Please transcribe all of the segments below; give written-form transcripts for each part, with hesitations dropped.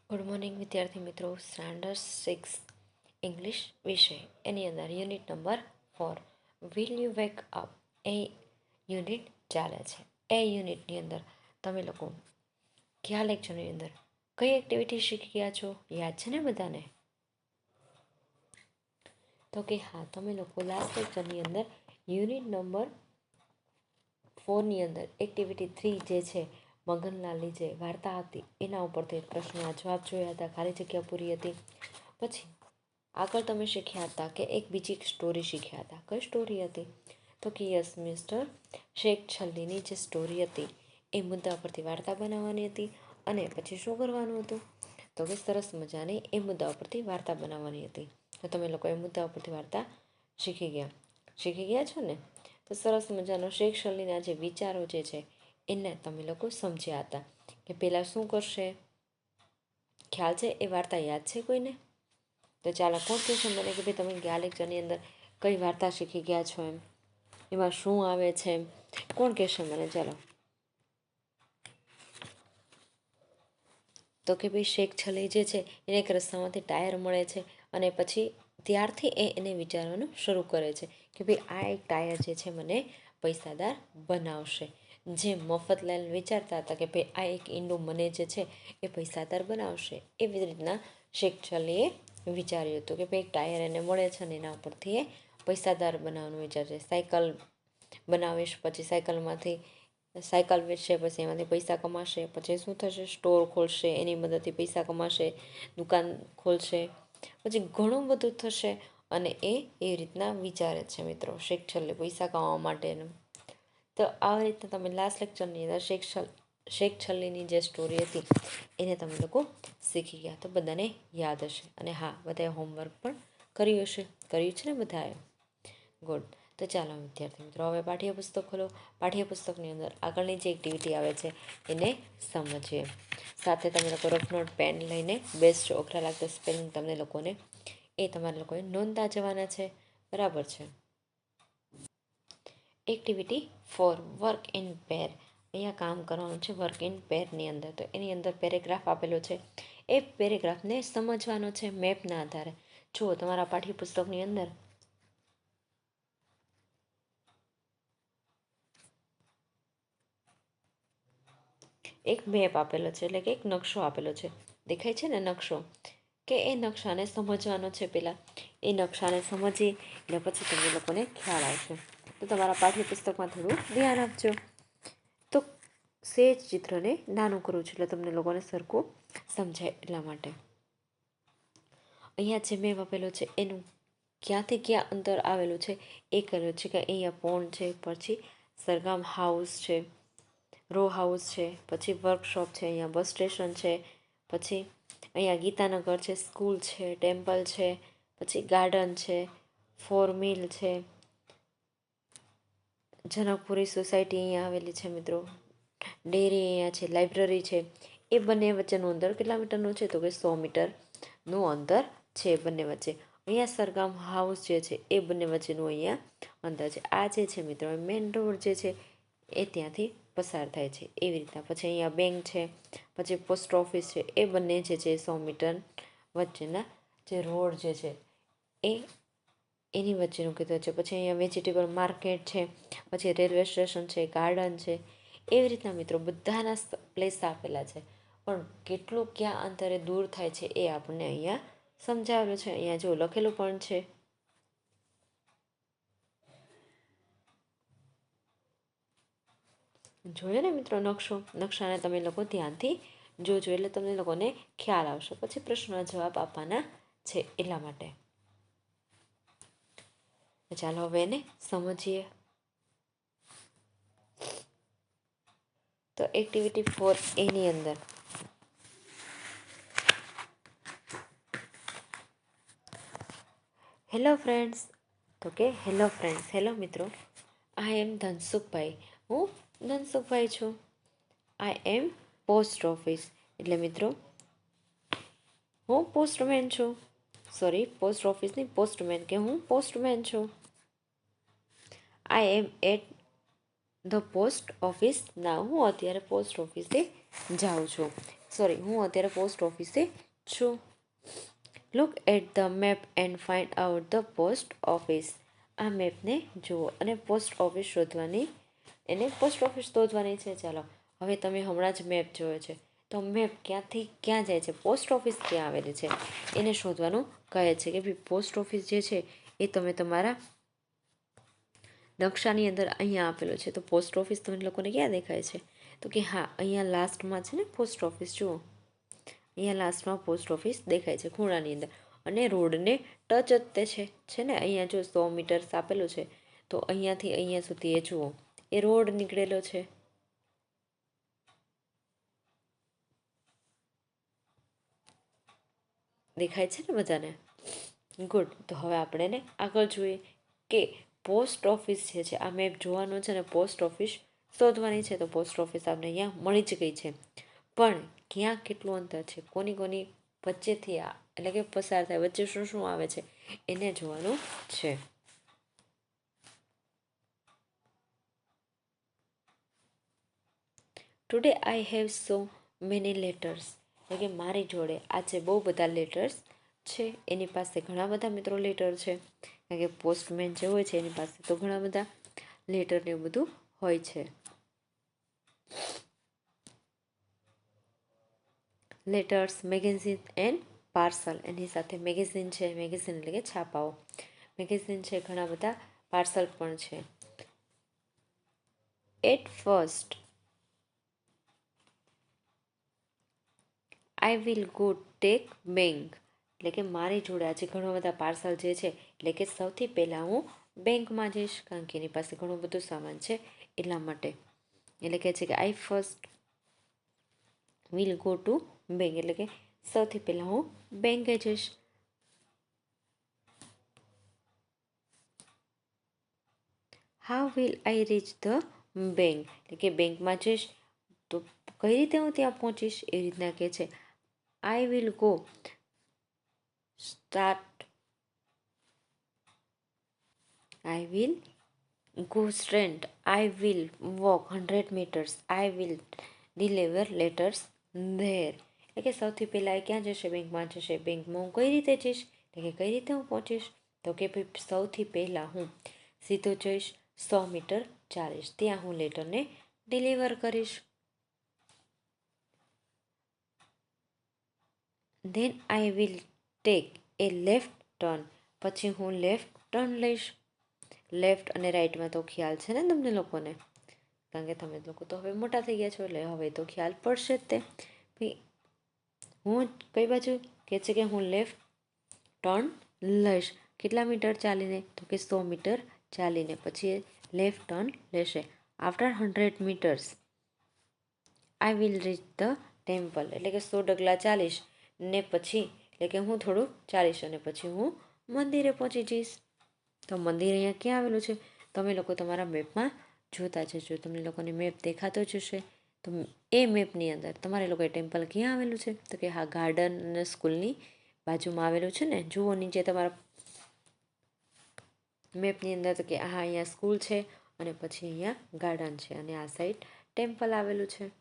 Good morning વિદ્યાર્થી મિત્રો. Standard 6 English વિષય એની અંદર unit number 4 will you wake up A unit ચાલે છે. એ યુનિટની અંદર તમે લોકો કયા લેક્ચરની અંદર કઈ એક્ટિવિટી શીખી ગયા છો? યાદ છે ને બધાને? તો કે હા, તમે લોકો લાસ્ટ લેક્ચરની અંદર યુનિટ નંબર 4ની અંદર એક્ટિવિટી 3 જે છે મગનલાલની જે વાર્તા હતી એના ઉપરથી પ્રશ્નના જવાબ જોયા હતા, ખાલી જગ્યા પૂરી હતી. પછી આગળ તમે શીખ્યા હતા કે એક બીજી સ્ટોરી શીખ્યા હતા. કઈ સ્ટોરી હતી? તો કે યસ મિસ્ટર શેખ છલ્લીની જે સ્ટોરી હતી એ મુદ્દા પરથી વાર્તા બનાવવાની હતી. અને પછી શું કરવાનું હતું? તો કે સરસ મજાની એ મુદ્દા ઉપરથી વાર્તા બનાવવાની હતી. તો તમે લોકો એ મુદ્દા ઉપરથી વાર્તા શીખી ગયા છો ને? તો સરસ મજાનો શેખ છલ્લીના જે વિચારો જે છે એને તમે લોકો સમજ્યા હતા કે પેલા શું કરશે. ખ્યાલ છે? એ વાર્તા યાદ છે કોઈને? તો ચાલો, કોણ કહેશે મને કે ભાઈ તમે ગયા લેક્ચરની અંદર કઈ વાર્તા શીખી ગયા છો, એમાં શું આવે છે? કોણ કહેશે મને? ચાલો. તો કે ભાઈ શેખ છલ્લી જે છે એને એક રસ્તામાંથી ટાયર મળે છે અને પછી ત્યારથી એને વિચારવાનું શરૂ કરે છે કે ભાઈ આ એક ટાયર જે છે મને પૈસાદાર બનાવશે. જે મફતલાલ વિચારતા હતા કે ભાઈ આ એક ઈંડું મને જે છે એ પૈસાદાર બનાવશે, એવી રીતના શેખ છલ્લીએ વિચાર્યું હતું કે ભાઈ એક ટાયર એને મળે છે અને એના ઉપરથી એ પૈસાદાર બનાવવાનું વિચારશે. સાયકલ બનાવીશ, પછી સાયકલમાંથી સાયકલ વેચશે, પછી એમાંથી પૈસા કમાશે. પછી શું થશે? સ્ટોર ખોલશે, એની મદદથી પૈસા કમાશે. દુકાન ખોલશે, પછી ઘણું બધું થશે. અને એ રીતના વિચારે છે મિત્રો શેખ છલ્લી પૈસા કમાવા માટેનું. તો આવી રીતના તમે લાસ્ટ લેક્ચરની અંદર શેખ છલ્લીની જે સ્ટોરી હતી એને તમે લોકો શીખી ગયા. તો બધાને યાદ હશે. અને હા, બધાએ હોમવર્ક પણ કર્યું હશે. કર્યું છે ને બધાએ? ગુડ. તો ચાલો વિદ્યાર્થી મિત્રો, હવે પાઠ્યપુસ્તક ખોલો. પાઠ્યપુસ્તકની અંદર આગળની જે એક્ટિવિટી આવે છે એને સમજીએ. સાથે તમે લોકો રફ નોટ પેન લઈને બેસજો. અઘરા લાગતા સ્પેલિંગ તમને લોકોને એ તમારે લોકોએ નોંધતા જવાના છે. બરાબર છે? Activity 4 work in pair. અહીંયા કામ કરવાનું છે વર્ક ઇન પેરની અંદર. તો એની અંદર પેરેગ્રાફ આપેલો છે. એ પેરેગ્રાફને સમજવાનો છે મેપના આધારે. જુઓ, તમારા પાઠ્યપુસ્તકની અંદર એક મેપ આપેલો છે, એટલે કે એક નકશો આપેલો છે. દેખાય છે ને નકશો? કે એ નકશાને સમજવાનો છે. પહેલાં એ નકશાને સમજીએ એટલે પછી તમને લોકોને ખ્યાલ આવશે. તો તમારા પાઠ્યપુસ્તકમાં થોડું ધ્યાન આપજો. તો સેજ ચિત્રને નાનું કરું છું એટલે તમને લોકોને સરખું સમજાય એટલા માટે. અહીંયા જે મેપ આપેલો છે એનું ક્યાંથી ક્યાં અંતર આવેલું છે એ કરેલું છે કે અહીંયા પોન્ડ છે, પછી સરગામ હાઉસ છે, રો હાઉસ છે, પછી વર્કશોપ છે, અહીંયા બસ સ્ટેશન છે, પછી અહીંયા ગીતાનગર છે, સ્કૂલ છે, ટેમ્પલ છે, પછી ગાર્ડન છે, ફોર મિલ છે, જનકપુરી સોસાયટી અહીંયા આવેલી છે મિત્રો, ડેરી અહીંયા છે, લાઇબ્રેરી છે. એ બંને વચ્ચેનું અંતર કેટલા મીટરનું છે? તો કે 100 મીટરનું અંતર છે બંને વચ્ચે. અહીંયા સરગામ હાઉસ જે છે એ બંને વચ્ચેનું અહીંયા અંતર છે. આ જે છે મિત્રો મેઇન રોડ જે છે એ ત્યાંથી પસાર થાય છે એવી રીતના. પછી અહીંયા બેંક છે, પછી પોસ્ટ ઓફિસ છે. એ બંને જે છે 100 મીટર વચ્ચેના જે રોડ જે છે એ એની વચ્ચેનું કીધું છે. પછી અહીંયા વેજીટેબલ માર્કેટ છે, પછી રેલવે સ્ટેશન છે, ગાર્ડન છે. એવી રીતના મિત્રો બધાના પ્લેસ આપેલા છે. પણ કેટલું ક્યાં અંતરે દૂર થાય છે એ આપણને અહીંયા સમજાવેલું છે. અહીંયા જો લખેલું પણ છે. જોયો ને મિત્રો નકશો? નકશાને તમે લોકો ધ્યાનથી જોજો એટલે તમને લોકોને ખ્યાલ આવશે. પછી પ્રશ્નના જવાબ આપવાના છે એટલા માટે. ચાલો હવે એને સમજીએ. તો એક્ટિવિટી 4 એની અંદર હેલો ફ્રેન્ડ્સ. તો કે હેલો ફ્રેન્ડ્સ, હેલો મિત્રો. આઈ એમ ધનસુખભાઈ. હું ધનસુખભાઈ છું. આઈ એમ પોસ્ટ ઓફિસ એટલે મિત્રો હું પોસ્ટમેન છું. સોરી, પોસ્ટ ઓફિસની પોસ્ટમેન કે હું પોસ્ટમેન છું. આઈ એમ એટ ધ પોસ્ટ ઓફિસ ના, હું અત્યારે પોસ્ટ ઓફિસે જાઉં છું. સોરી, હું અત્યારે પોસ્ટ ઓફિસે છું. Look at the map and find out the post office. આ મેપને જુઓ અને પોસ્ટ ઓફિસ શોધવાની, એને પોસ્ટ ઓફિસ શોધવાની છે. ચાલો, હવે તમે હમણાં જ મેપ જોયો છે, તો મેપ ક્યાંથી ક્યાં જાય છે, પોસ્ટ ઓફિસ ક્યાં આવેલી છે એને શોધવાનું કહે છે. કે ભાઈ પોસ્ટ ઓફિસ જે છે એ તમે તમારા નકશાની અંદર અહીંયા આપેલો છે. તો પોસ્ટ ઓફિસ તમને લોકોને ક્યાં દેખાય છે? તો કે હા, અહીંયા લાસ્ટમાં છે ને પોસ્ટ ઓફિસ. જુઓ, અહીંયા લાસ્ટમાં પોસ્ટ ઓફિસ દેખાય છે ખૂણાની અંદર, અને રોડને ટચ જ તે છે ને. અહીંયા જો 100 મીટર્સ આપેલું છે, તો અહીંયાથી અહીંયા સુધી એ જુઓ, એ રોડ નીકળેલો છે. દેખાય છે ને બધાને? ગુડ. તો હવે આપણે એને આગળ જોઈએ કે પોસ્ટ ઓફિસ જે છે, આ મેપ જોવાનું છે ને પોસ્ટ ઓફિસ શોધવાની છે. તો પોસ્ટ ઓફિસ આપણે અહીંયા મળી જ ગઈ છે, પણ ક્યાં કેટલું અંતર છે, કોની કોની વચ્ચેથી આ એટલે કે પસાર થાય, વચ્ચે શું શું આવે છે એને જોવાનું છે. Today I have so many letters. એટલે કે મારી જોડે આજે બહુ બધા લેટર્સ છે. એની પાસે ઘણા બધા મિત્રો લેટર છે, કારણ કે પોસ્ટમેન જે હોય છે એની પાસે તો ઘણા બધા લેટર ને એવું બધું હોય છે. Letters, magazine and parcel. એની સાથે મેગેઝિન છે, મેગેઝિન એટલે કે છાપાઓ, મેગેઝિન છે, ઘણા બધા પાર્સલ પણ છે. At first I will go take bank. એટલે કે મારી જોડે આજે ઘણા બધા પાર્સલ જે છે, એટલે કે સૌથી પહેલાં હું બેંકમાં જઈશ, કારણ કે એની પાસે ઘણું બધું સામાન છે એટલા માટે. એટલે કે છે કે I first will go to bank, એટલે કે સૌથી પહેલાં હું બેંકે જઈશ. How will I reach the bank. એટલે કે બેંકમાં જઈશ તો કઈ રીતે હું ત્યાં પહોંચીશ, એ રીતના કે છે. I will go start, I will go straight, I will walk 100 meters, I will deliver letters there. એટલે કે સૌથી પહેલાં એ ક્યાં જશે? બેંકમાં જશે. બેંકમાં હું કઈ રીતે જઈશ, એટલે કે કઈ રીતે હું પહોંચીશ? તો કે ભાઈ સૌથી પહેલાં હું સીધો જઈશ, 100 મીટર ચાલીશ, ત્યાં હું લેટરને ડિલિવર કરીશ. Than I will tech A left turn, પછી હું લેફ્ટ ટર્ન લઈશ. લેફ્ટ અને રાઈટમાં તો ખ્યાલ છે ને તમને લોકોને, કારણ કે તમે લોકો તો હવે મોટા થઈ ગયા છો, એટલે હવે તો ખ્યાલ પડશે જ તે. હું કઈ બાજુ કે છે કે હું લેફ્ટ ટર્ન લઈશ. કેટલા મીટર ચાલીને? તો કે 100 મીટર ચાલીને પછી લેફ્ટ ટર્ન લેશે. After 100 metres I will reach the temple. એટલે કે 100 ડગલા ચાલીશ ને પછી, એટલે કે હું થોડું ચાલીશ અને પછી હું મંદિરે પહોંચી જઈશ. તો મંદિર અહીંયા ક્યાં આવેલું છે? તમે લોકો તમારા મેપમાં જોતા જજો, તમને લોકોને મેપ દેખાતો જ હશે. તો એ મેપની અંદર તમારે લોકોએ ટેમ્પલ ક્યાં આવેલું છે? તો કે હા, ગાર્ડન અને સ્કૂલની બાજુમાં આવેલું છે ને. જુઓ નીચે તમારા મેપની અંદર, તો કે હા, અહીંયા સ્કૂલ છે અને પછી અહીંયા ગાર્ડન છે અને આ સાઈડ ટેમ્પલ આવેલું છે.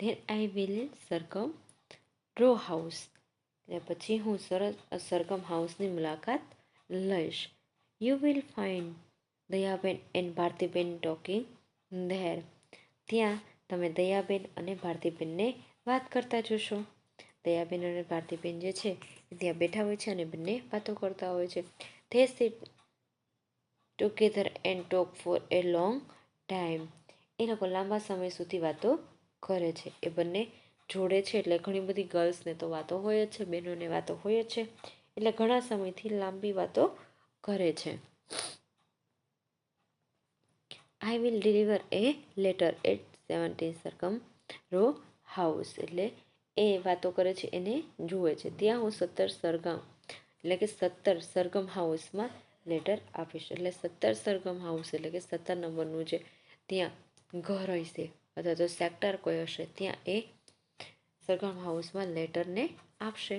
Then I will Sargam row house. એટલે પછી હું સરગમ હાઉસની મુલાકાત લઈશ. You will find Dayaben and Bharatiben talking there. ત્યાં તમે દયાબેન અને ભારતીબેનને વાત કરતા જોશો. દયાબેન અને ભારતીબેન જે છે એ ત્યાં બેઠા હોય છે અને બંને વાતો કરતા હોય છે. They sit together and talk for a long time. એ લોકો લાંબા સમય સુધી વાતો કરે છે. એ બંને જોડે છે, એટલે ઘણી બધી ગર્લ્સને તો વાતો હોય જ છે, બહેનોને વાતો હોય જ છે, એટલે ઘણા સમયથી લાંબી વાતો કરે છે. I will deliver a letter at 70 Sargam row house. એટલે એ વાતો કરે છે, એને જુએ છે. ત્યાં હું 17 સરગમ, એટલે કે 17 સરગમ હાઉસમાં લેટર આપીશ. એટલે 17 સરગમ હાઉસ એટલે કે 17 નંબરનું જે ત્યાં ઘર હશે અથવા તો સેક્ટર કોઈ હશે, ત્યાં એ સરગમ હાઉસમાં લેટરને આપશે.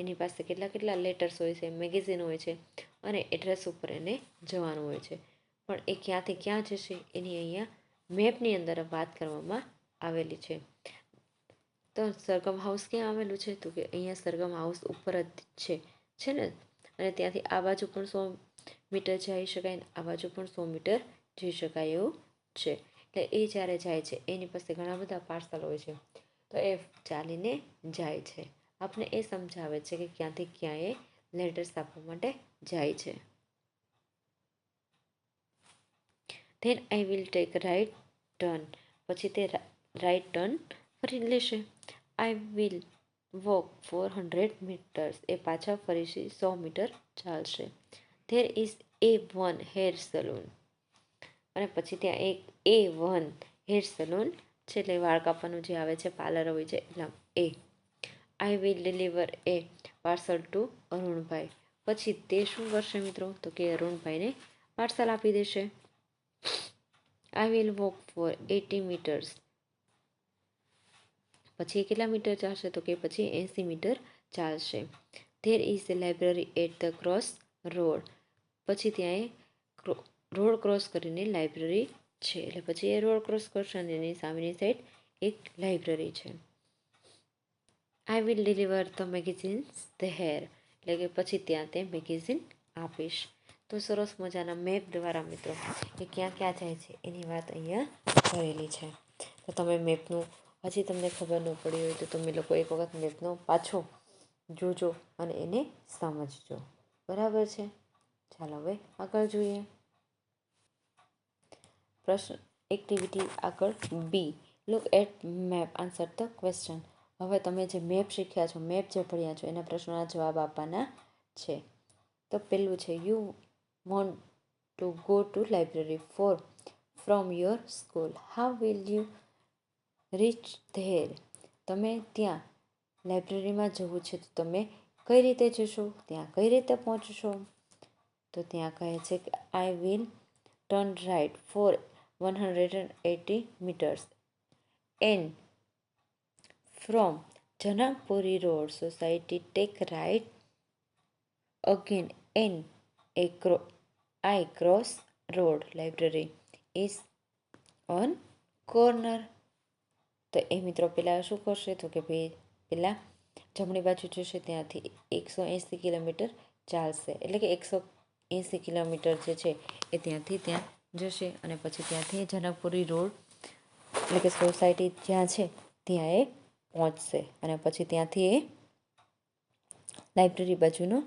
એની પાસે કેટલા કેટલા લેટર્સ હોય છે, મેગેઝિન હોય છે, અને એડ્રેસ ઉપર એને જવાનું હોય છે. પણ એ ક્યાંથી ક્યાં જશે એની અહીંયા મેપની અંદર વાત કરવામાં આવેલી છે. તો સરગમ હાઉસ ક્યાં આવેલું છે? તો કે અહીંયા સરગમ હાઉસ ઉપર જ છે ને. અને ત્યાંથી આ બાજુ પણ 100 મીટર જઈ શકાય ને આ બાજુ પણ 100 મીટર જઈ શકાય એવું છે. એટલે એ જ્યારે જાય છે એની પાસે ઘણા બધા પાર્સલ હોય છે, તો એ ચાલીને જાય છે. આપણે એ સમજાવે છે કે ક્યાંથી ક્યાં એ લેટર્સ આપવા માટે જાય છે. Then I will take right turn, પછી તે રાઇટ ટર્ન ફરી લેશે. આઈ વિલ વોક 400 મીટર્સ, એ પાછા ફરીથી 100 મીટર ચાલશે. There is A1 hair salon, અને પછી ત્યાં એક A1 હેર સલૂન છે, એટલે વાળ કાપવાનું જે આવે છે પાર્લર હોય છે એટલા એ. I will deliver a parcel to Arunbhai, પછી તે શું કરશે મિત્રો? તો કે અરુણભાઈને પાર્સલ આપી દેશે. I will walk for 80 metres, પછી કેટલા મીટર ચાલશે? તો કે પછી 80 મીટર ચાલશે. There is a library at the cross road, પછી ત્યાં રોડ ક્રોસ કરીને લાઇબ્રેરી છે, એટલે પછી એ રોડ ક્રોસ કરશે અને એની સામેની સાઈડ એક લાઇબ્રેરી છે. I will deliver the magazines there, એટલે કે પછી ત્યાં તે મેગેઝિન આપીશ. તો સરસ મજાના મેપ દ્વારા મિત્રો એ ક્યાં ક્યાં જાય છે એની વાત અહીંયા કરેલી છે. તો તમે મેપનું હજી તમને ખબર ન પડી હોય તો તમે લોકો એક વખત મેપનો પાછો જોજો અને એને સમજજો. બરાબર છે? ચાલો હવે આગળ જોઈએ. પ્રશ્ન એક્ટિવિટી આગળ B, look at map, answer the question. હવે તમે જે મેપ શીખ્યા છો, મેપ જે ભણ્યા છો એના પ્રશ્નોના જવાબ આપવાના છે. તો પેલું છે, you want to go to library from your school, how will you rich there? તમે ત્યાં લાઇબ્રેરીમાં જવું છે તો તમે કઈ રીતે જશો? ત્યાં કઈ રીતે પહોંચશો? તો ત્યાં કહે છે કે I will turn right for 180 metres and from Janakpuri road society take right again and I cross road library is on corner. તો એ મિત્રો પહેલાં શું કરશે? તો કે ભાઈ પહેલાં જમણી બાજુ જશે, ત્યાંથી 180 કિલોમીટર ચાલશે, એટલે કે 180 કિલોમીટર જે છે એ ત્યાંથી ત્યાં જશે, અને પછી ત્યાંથી જનકપુરી રોડ એટલે કે સોસાયટી જ્યાં છે ત્યાં એ પહોંચશે, અને પછી ત્યાંથી એ લાઇબ્રેરી બાજુનો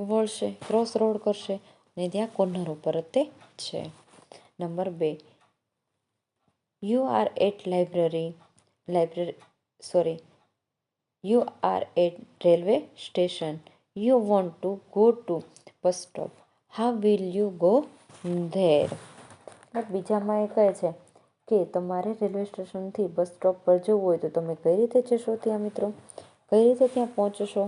વળશે, ક્રોસ રોડ કરશે, અને ત્યાં કોર્નર ઉપર જ તે છે. Number 2, you are at you are at railway station, you want to go to bus stop, how will you go there? બીજામાં એ કહે છે કે તમારે રેલવે સ્ટેશનથી બસ સ્ટોપ પર જવું હોય તો તમે કઈ રીતે જશો ત્યાં મિત્રો? કઈ રીતે ત્યાં પહોંચશો?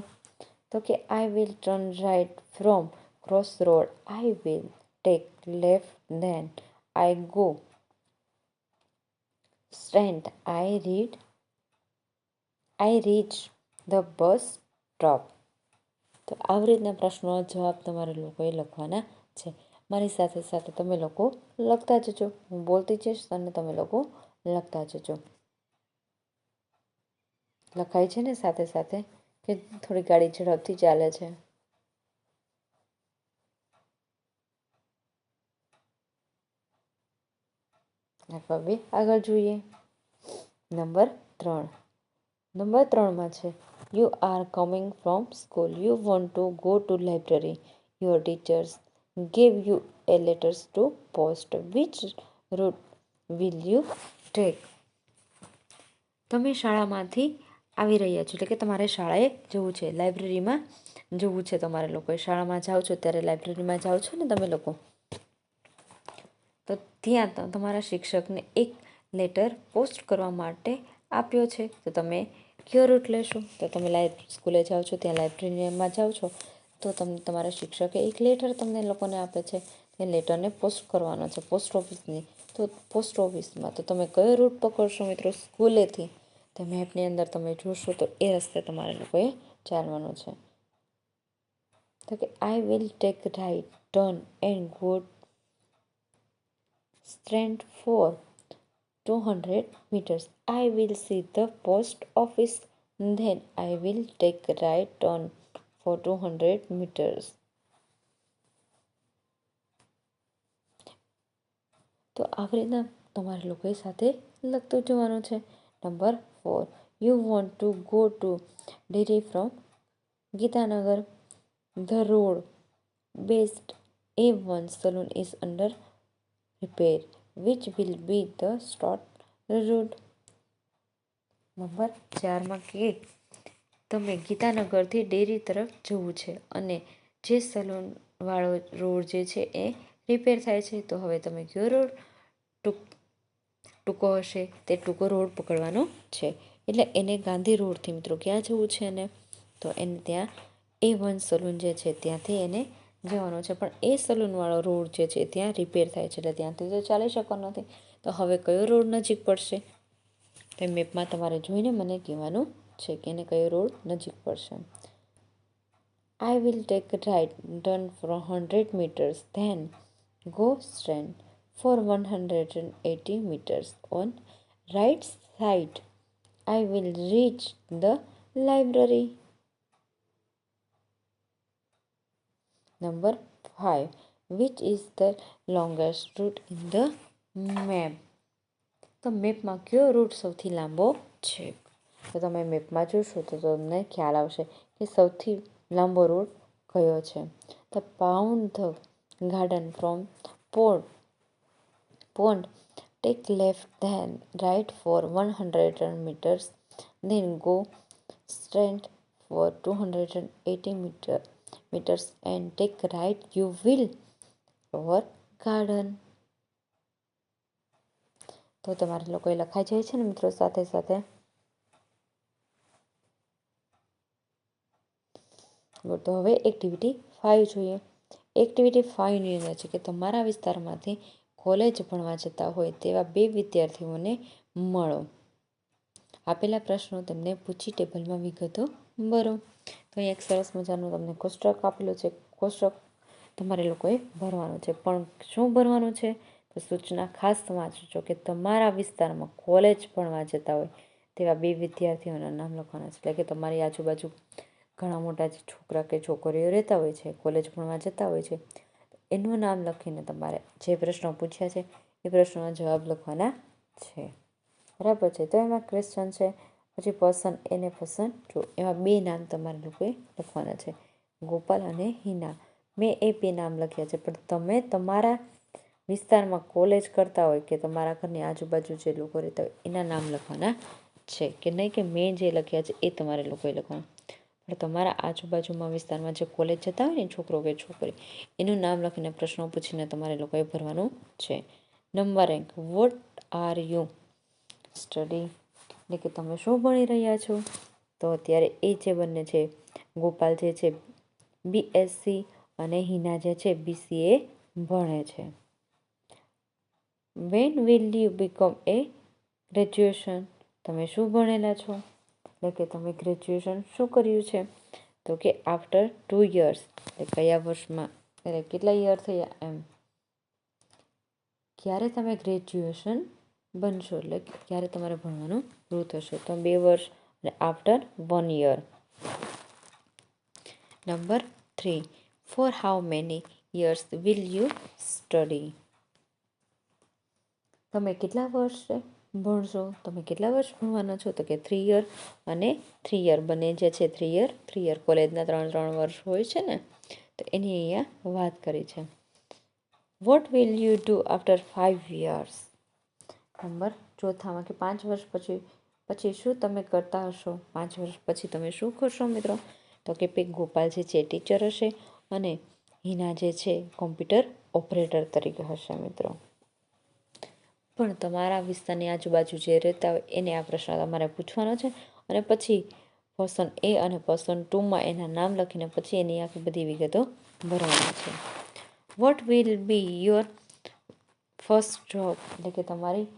તો કે I will turn right from cross road, I will take left, then I go straight, I reach the bus stop. તો આવી રીતના પ્રશ્નોના જવાબ તમારે લોકોએ લખવાના છે. મારી સાથે સાથે તમે લોકો લખતા જજો, હું બોલતી જઈશ અને તમે લોકો લખતા જજો. લખાય છે ને સાથે સાથે કે થોડી ગાડી ઝડપથી ચાલે છે? હવે આગળ જોઈએ. નંબર 3માં છે, you are coming from school, you want to go to library, your teachers gave you a letters to post, which route will you take? તમે શાળામાંથી આવી રહ્યા છો, એટલે કે તમારે શાળાએ જવું છે, લાઇબ્રેરીમાં જવું છે. તમારે લોકોએ શાળામાં જાઓ છો ત્યારે લાઇબ્રેરીમાં જાઓ છો ને તમે લોકો, તો ત્યાં તમારા શિક્ષકને એક લેટર પોસ્ટ કરવા માટે આપ્યો છે. તો તમે કયો રૂટ લેશો? તો તમે સ્કૂલે જાઓ છો, ત્યાં લાઇબ્રેરીમાં જાઓ છો, તો તમને તમારા શિક્ષકે એક લેટર તમને લોકોને આપે છે, તે લેટરને પોસ્ટ કરવાનો છે પોસ્ટ ઓફિસની. તો પોસ્ટ ઓફિસમાં તો તમે કયો રૂટ પકડશો મિત્રો? સ્કૂલેથી. તો મેપની અંદર તમે જોશો તો એ રસ્તે તમારે લોકોએ ચાલવાનું છે. તો કે I will take right turn and go straight for 200 meters. I will see the post office. Then I will take right turn for 200 meters. તો આવી રીતના તમારે લોકોએ સાથે લખતું જવાનું છે. Number 4, you want to go to dairy from Gitanagar. The road best A1 saloon is under repair, which will be the start route. Number 4માં કે તમે ગીતાનગરથી ડેરી તરફ જવું છે અને જે સલૂનવાળો રોડ જે છે એ રિપેર થાય છે. તો હવે તમે કયો રોડ ટૂંકો હશે તે ટૂંકો રોડ પકડવાનો છે. એટલે એને ગાંધી રોડથી મિત્રો ક્યાં જવું છે એને, તો એને ત્યાં A1 સલૂન જે છે ત્યાંથી એને જવાનો છે. પણ એ સલૂનવાળો રોડ જે છે ત્યાં રિપેર થાય છે, એટલે ત્યાંથી તો ચાલી શકવાનો નથી. તો હવે કયો રોડ નજીક પડશે તે મેપમાં તમારે જોઈને મને કહેવાનું છે કે એને કયો રોડ નજીક પડશે. I will take right turn for 100 meters, then go straight for 180 meters. On right side I will reach the library. Number 5, which is the longest route in the map. તો મેપમાં કયો રૂટ સૌથી લાંબો છે? તો તમે મેપમાં જોશો તો તમને ખ્યાલ આવશે કે સૌથી લાંબો રૂટ કયો છે. The pound the garden from pond, take left then right for 100 meters, then go straight for 280 meters and take right. You will over garden. તો તમારે લોકોએ લખાઈ જાય છે ને મિત્રો સાથે સાથે. તો હવે એક્ટિવિટી 5 જોઈએ. એક્ટિવિટી 5ની અંદર છે કે તમારા વિસ્તારમાંથી કોલેજ ભણવા જતા હોય તેવા 2 વિદ્યાર્થીઓને મળો. આપેલા પ્રશ્નો તેમને પૂછી ટેબલમાં વિગતો ભરો. તો અહીં એક સરસ મજાનું તમને કોષ્ટક આપેલું છે. કોષ્ટક તમારે લોકોએ ભરવાનું છે. પણ શું ભરવાનું છે? તો સૂચના ખાસ વાંચજો કે તમારા વિસ્તારમાં કોલેજ ભણવા જતા હોય તેવા 2 વિદ્યાર્થીઓના નામ લખવાના છે. એટલે કે તમારી આજુબાજુ ઘણા મોટા જે છોકરા કે છોકરીઓ રહેતા હોય છે, કોલેજ ભણવા જતા હોય છે, એનું નામ લખીને તમારે જે પ્રશ્નો પૂછ્યા છે એ પ્રશ્નોના જવાબ લખવાના છે. બરાબર છે. તો એમાં ક્વેશ્ચન છે, પછી પર્સન એ ને પર્સન 2, એમાં 2 નામ તમારે લોકોએ લખવાના છે, ગોપાલ અને હિના. મેં એ 2 નામ લખ્યા છે, પણ તમે તમારા વિસ્તારમાં કોલેજ કરતા હોય કે તમારા ઘરની આજુબાજુ જે લોકો રહેતા હોય એના નામ લખવાના છે. કે નહીં કે મેં જે લખ્યા છે એ તમારે લોકોએ લખવાના. પણ તમારા આજુબાજુમાં વિસ્તારમાં જે કોલેજ જતા હોય ને છોકરો કે છોકરી, એનું નામ લખીને પ્રશ્નો પૂછીને તમારે લોકોએ ભરવાનું છે. Number 1, what are you study, એટલે કે તમે શું ભણી રહ્યા છો? તો અત્યારે એ જે બંને છે, ગોપાલ જે છે BSc અને હિના જે છે BCA ભણે છે. When will you become A graduation, તમે શું ભણેલા છો? એટલે કે તમે ગ્રેજ્યુએશન શું કર્યું છે? તો કે આફ્ટર 2 years, એટલે કયા વર્ષમાં, એટલે કેટલા યર થયા એમ. ક્યારે તમે ગ્રેજ્યુએશન બનશો, એટલે ક્યારે તમારે ભણવાનું પૂરું થશે? તો 2 વર્ષ અને after 1 year. Number 3, for how many years will you study, તમે કેટલા વર્ષ ભણશો? તમે કેટલા વર્ષ ભણવાના છો? તો કે 3 year અને 3 year બંને જે છે 3 year કોલેજના 3 વર્ષ હોય છે ને, તો એની અહીંયા વાત કરી છે. What will you do after 5 years, number 4માં કે 5 વર્ષ પછી શું તમે કરતા હશો? 5 વર્ષ પછી તમે શું કરશો મિત્રો? તો કે ગોપાલ જે છે ટીચર હશે અને હિના જે છે કોમ્પ્યુટર ઓપરેટર તરીકે હશે મિત્રો. પણ તમારા વિસ્તારની આજુબાજુ જે રહેતા હોય એને આ પ્રશ્ન તમારે પૂછવાનો છે અને પછી પર્સન એ અને પર્સન 2માં એના નામ લખીને પછી એની આખી બધી વિગતો ભરવાની છે. What will be your first job, એટલે કે તમારી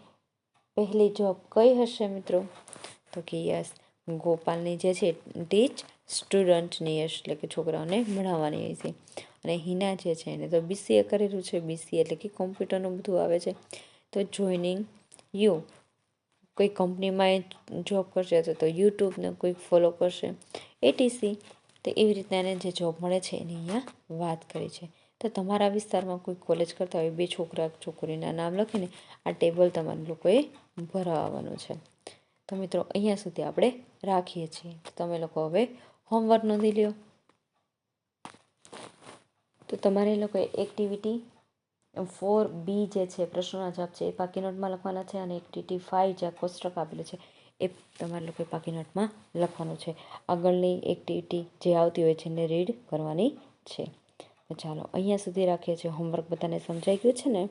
પહેલી જોબ કઈ હશે મિત્રો? તો કે યસ, ગોપાલની જે છે ટીચ સ્ટુડન્ટની હશે, એટલે કે છોકરાઓને ભણાવવાની હશે. અને હિના જે છે એને તો BCA કરેલું છે. BCA એટલે કે કોમ્પ્યુટરનું બધું આવે છે. તો જોઈનિંગ યુ, કોઈ કંપનીમાં જોબ કરશે તો યુટ્યુબને કોઈક ફોલો કરશે, ATC. તો એવી રીતના એને જે જોબ મળે છે એની અહીંયા વાત કરી છે. તો તમારા વિસ્તારમાં કોઈ કોલેજ કરતા હોય 2 છોકરા છોકરીના નામ લખીને આ ટેબલ તમારે લોકોએ ભરાવવાનું છે. તો મિત્રો અહીંયા સુધી આપણે રાખીએ છીએ. તમે લોકો હવે હોમવર્ક નોંધી લ્યો. તો તમારે લોકોએ એક્ટિવિટી 4B જે છે પ્રશ્નોના જવાબ છે એ પાકી નોટમાં લખવાના છે. અને એક્ટિવિટી 5 જે કોષ્ટક આપેલું છે એ તમારે લોકોએ પાકી નોટમાં લખવાનું છે. આગળની એક્ટિવિટી જે આવતી હોય છે એને રીડ કરવાની છે. તો ચાલો અહીંયા સુધી રાખીએ છીએ. હોમવર્ક બધાને સમજાઈ ગયું છે ને?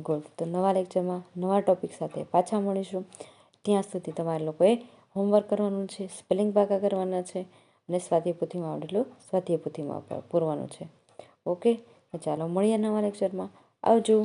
ગુડ. તો નવા લેક્ચરમાં નવા ટોપિક સાથે પાછા મળીશું. ત્યાં સુધી તમારે લોકોએ હોમવર્ક કરવાનું છે, સ્પેલિંગ પાકા કરવાના છે અને સ્વાધ્યાય પોથીમાં આવડેલું સ્વાધ્યાય પોથીમાં પૂરવાનું છે. ઓકે, ચાલો મળીએ નવા લેક્ચરમાં. આવજો.